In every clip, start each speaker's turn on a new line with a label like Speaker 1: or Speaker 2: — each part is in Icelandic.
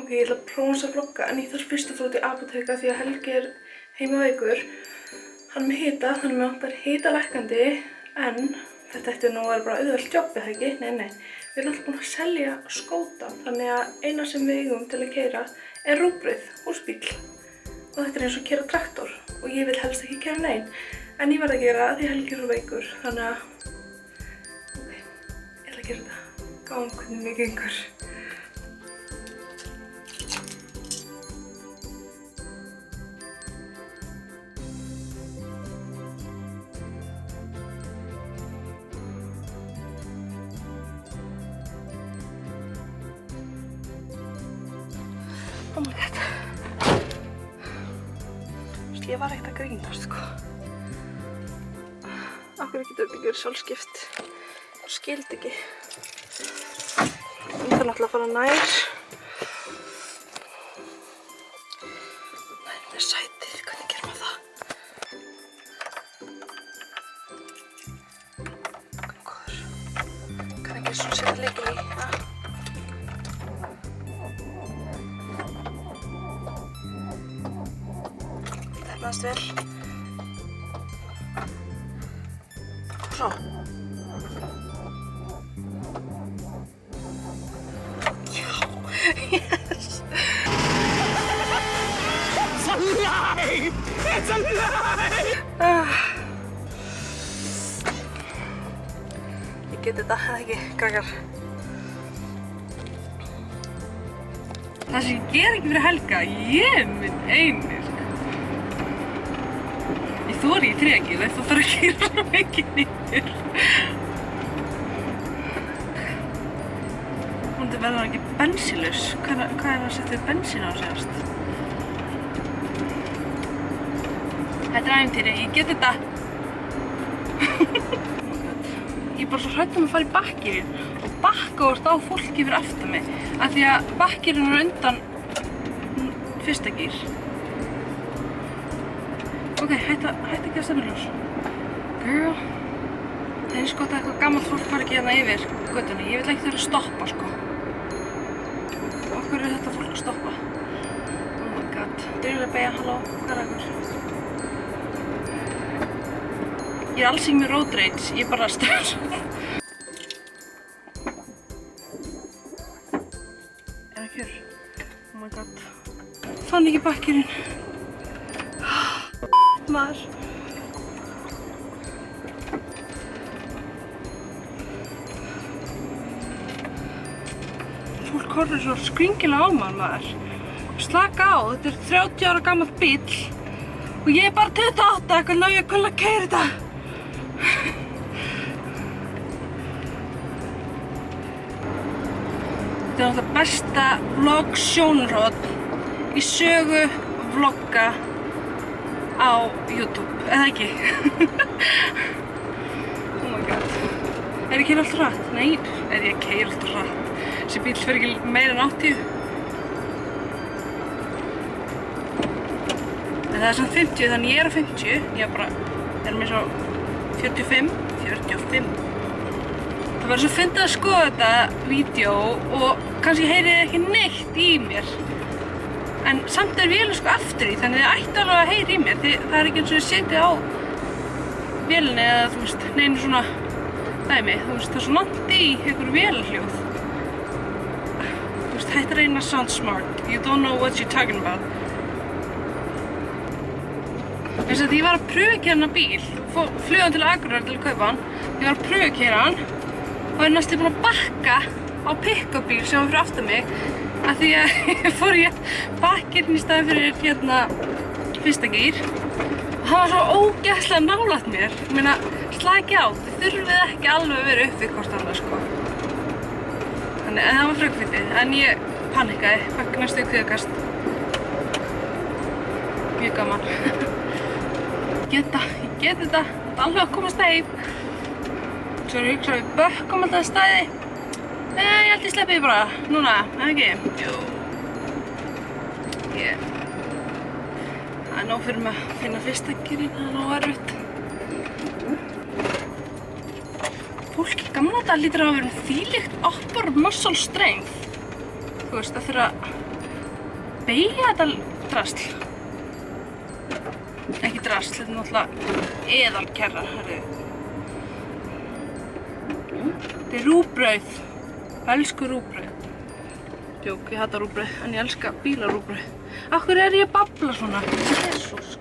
Speaker 1: Ok, ég ætla að prófa að vlogga en ég þarf fyrst að fara út í apóteka því að Helgi heima veikur. Hann með hita, þannig að mér vantar hitalækkandi en þetta ætti nú að vera bara auðvelt jobb, eða ekki? Nei. Við erum alltaf búin að selja skóta þannig að eina sem við eigum til að keyra rúbrauð, húsbíl. Og þetta eins og að keyra traktor og ég vil helst ekki keyra nein. En ég verð að gera því Helgi veikur, þannig að ok, ég ætla að gera þetta. Gáum hvernig mig gengur. Oh my god. Ég var ekkert að grínast, sko. Af hverju getur þetta ekki verið sjálfskipt? Ég skildi ekki. Ég þarf náttúrulega að fara nær. Nær með sætið, hvernig gerir maður það? Góður. Kann ekki svona setja lykil í, ja? Vel. Svo. Já, yes. It's alive! It's alive! Ég get þetta, eða ekki, krakkar. Það sem ég ger ekki fyrir Helga, ég minn einir. Ég þori í tregið, þú þarf að keyra svo mikið niður. Vonandi verður hann ekki bensínlaus. Hvað er að setja bensín á síðast? Þetta er ævintýri, ég get þetta. Ég er bara svo hrædd að fara í bakkirinn og bakka úr á fólki fyrir aftan mig. Af því að bakkirinn er undan fyrsta gír. Ok, hætti að gefa stefnuljós. Girl. Það er eins gott að eitthvað gammalt fólk fari ekki hérna yfir götunni. Ég vil ekki þurfa að stoppa, sko. Af hverju er þetta fólk að stoppa? Oh my god. Dyrjulega að beygja, halló, hvað er ykkur? Ég er alls ekki með road rage, ég er bara stressað. Er það kjör? Oh my god. Fann ekki bakkirinn. Maður. Fólk horfir svo skringilega á maður. Slaka á, þetta er 30 ára gamall bíll og ég er bara 28, hvernig á ég að kunna keyra þetta? Þetta er náttúrulega besta vlogg sjónarhorn í sögu vlogga á YouTube, eða ekki? Oh my god. Er ég að keyra alltaf hratt? Nei, er ég að keyra alltaf hratt? Þessi bíll fer ekki meira en 80. En það er samt 50, þannig ég er á 50. Ég er með svo 45. Það verður svo fyndið að skoða þetta vídeó og kannski heyrið ekki neitt í mér. En samt er vélinn sko aftur í, þannig þið ætti alveg að heyra í mér. Það er ekki eins og ég setið á vélinni eða þú veist, neinu svona dæmi. Þú veist, það er svo langt í einhverju vélhljóð. Þú veist, hætti að reyna að sound smart. You don't know what you're talking about. Þess að ég var að pröfukeyra þennan bíl, flugum til Akureyrar til að kaupa hann. Ég var að pröfukeyra hann og er næstum búin að bakka á pick-up-bíl sem var fyrir aftan mig. Af því að ég fór í bakkirinn í staðinn fyrir hérna fyrsta gír. Og hann var svo ógeðslega nálægt mér. Ég meina, slaki á, þið þurfið ekki alveg að vera upp við hvort annað, sko. Þannig að það var frökkfyndið, en ég panikkaði, fekk næstu kviðkast. Mjög gaman. Ég get þetta, alveg að komast heim. Svo er ég hugsað við bökkum alltaf að stæði. Ég held ég sleppi því bara, núna, eða ekki? Jú. Það er nóg fyrir mig að finna fyrsta gírinn, það er nóg erfitt. Fólk í gamla daga lítur að vera þvílíkt upper muscle strength. Þú veist, það þurfa beygja þetta drasl. Ekki drasl, þetta náttúrulega eðalkerra, Þetta rúgbrauð. Elsku rúgbrauð. Djók, ég hata rúgbrauð, en ég elska bílarúgbrauð. Af hverju ég að babla svona? Jesús,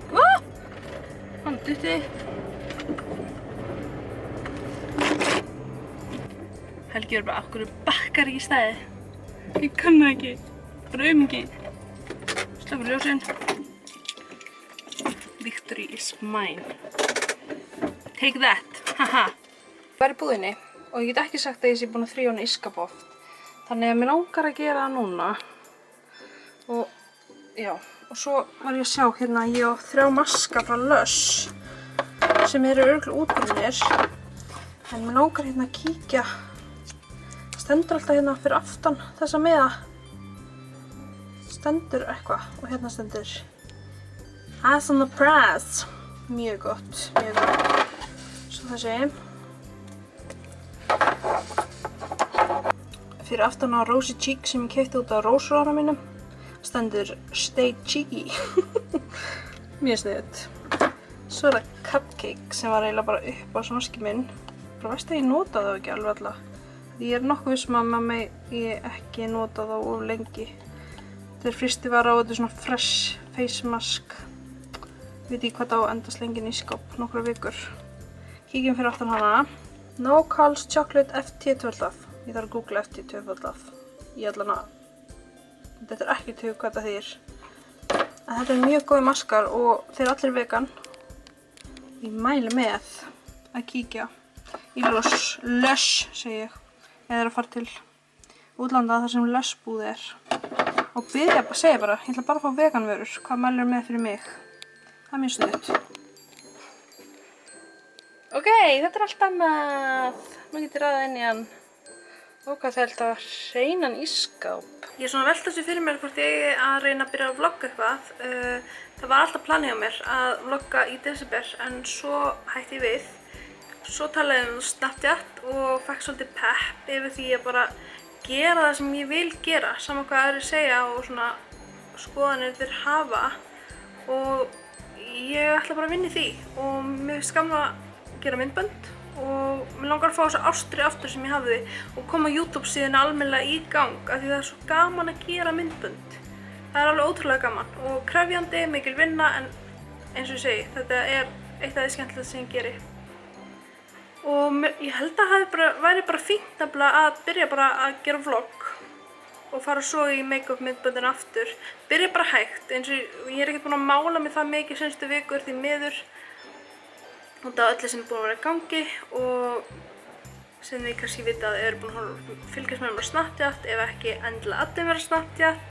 Speaker 1: Hann dutti. Helgi bara, af hverju bakkar ekki í stæði? Ég kann það ekki. Bara aumingi. Slökkur ljósin. Victory is mine. Take that, haha. Ég var í búðinni og ég get ekki sagt að ég sé búin að þrífa hana ískap oft. Þannig að mér langar að gera það núna. Og já, og svo var ég að sjá hérna að ég á 3 maska frá Lush sem eru örugglega útbrunnir. En mér langar hérna að kíkja. Það stendur alltaf hérna fyrir aftan þessa miða. Stendur eitthvað og hérna stendur As on the press. Mjög gott, mjög gott. Svo þessi. Fyrir aftan á Rosy Cheek sem ég keypti út á rósróna mínum stendur Stay Cheeky. Mjög sniðugt. Svo er það Cupcake sem var eiginlega bara upp á snorski minn. Bara veist að ég nota það ekki alveg alla. Ég er nokkuð viss að ég ekki nota það of lengi. Þegar fyrsti var á þetta svona fresh face mask. Veit ég hvað það á að endast lengi í skáp, nokkra vikur. Kíkjum fyrir aftan hana. No Calls Chocolate FT12. Ég þarf að googla FT12. Ég allan að... Þetta er ekki til hvað þetta þýðir. En þetta er mjög góði maskar og þeir eru allir vegan. Ég mæli með að kíkja í Lush, segi ég. Eða að fara til útlanda þar sem Lush búð er. Og segja bara, ég ætla bara að fá veganvörur. Hvað mælirðu með fyrir mig? Það er mjög sniðugt. Ok, þetta er allt annað. Nú getur ræða inn í hann. Og hvað það held að hreinan ísskáp. Ég er svona að velta þessu fyrir mér hvort ég að reyna að byrja að vlogga eitthvað. Það var alltaf planið á mér að vlogga í desember en svo hætti ég við. Svo talaði ég um Snapchat og fekk svolítið pepp yfir því að bara gera það sem ég vil gera. Saman hvað aðrir segja og svona skoðanir þeir hafa. Og ég ætla bara að vinna í því og mér finnst gaman að gera myndbönd og mér langar að fá þessa ástríðu aftur sem ég hafði og koma YouTube síðan almennilega í gang af því það er svo gaman að gera myndbönd. Það er alveg ótrúlega gaman og krefjandi, mikil vinna en eins og ég segi, þetta er eitt af því skemmtilegasta sem ég geri. Og ég held að það væri bara fínt nefnilega að byrja bara að gera vlogg og fara svo í make-up myndböndin aftur. Byrja bara hægt, eins og ég er ekkert búin að mála mig það mikið seinustu vikur því miður. Og það er öllu sem er búin að vera í gangi og sem þið kannski vita að þið eru búin að fylgjast með mér á Snapchat ef ekki endilega allir vera á Snapchat.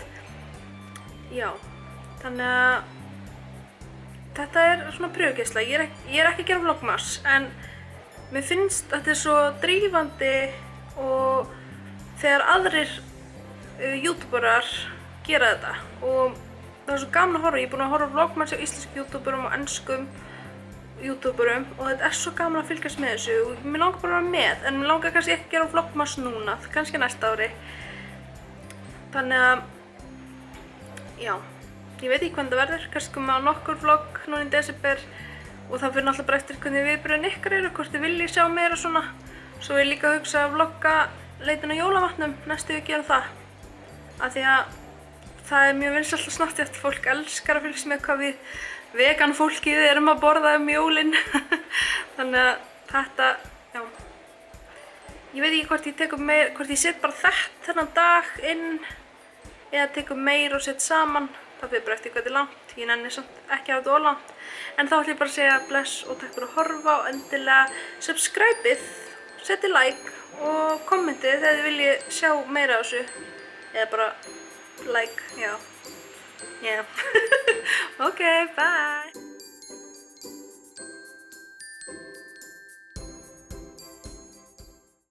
Speaker 1: Já, þannig að þetta er svona pröfugeisla. Ég er ekki að gera vlogmas en mér finnst að þetta er svo drífandi og þegar aðrir YouTuberar gera þetta og það er svo gaman að horfa. Ég er búin að horfa vlogmas á íslenskum YouTuberum og enskum YouTuberum og þetta er svo gaman að fylgjast með þessu og mér langar bara að vera með en mér langar kannski ekki að gera vlogmas núna, kannski næsta ári. Þannig að, já, ég veit ekki hvernig það verður, kannski komum við á nokkur vlogg núna í desember og það fyrir náttúrulega bara eftir hvernig viðbrögðin ykkar eru, hvort þið viljið sjá meira svona. Svo er líka að hugsa að vlogga leitin á jólavatnum, næstu við gera það. Af því að það er mjög vinsælt og Snapchat, fólk elskar að fylgjast með hvað við vegan fólkið erum að borða jólin. Þannig að þetta, já. Ég veit ekki hvort ég tek upp meir, hvort ég set bara þennan dag inn eða tek upp meir og set saman. Það fyrir bara eftir hvað þetta er langt, ég nenni samt ekki að hafa þetta of langt. En þá ætlum ég bara að segja bless og takk fyrir að horfa og endilega subscribe-ið, setið like og kommentið þegar þið viljið sjá meira af þessu. Eða bara like, já. Yeah. Okay, bye.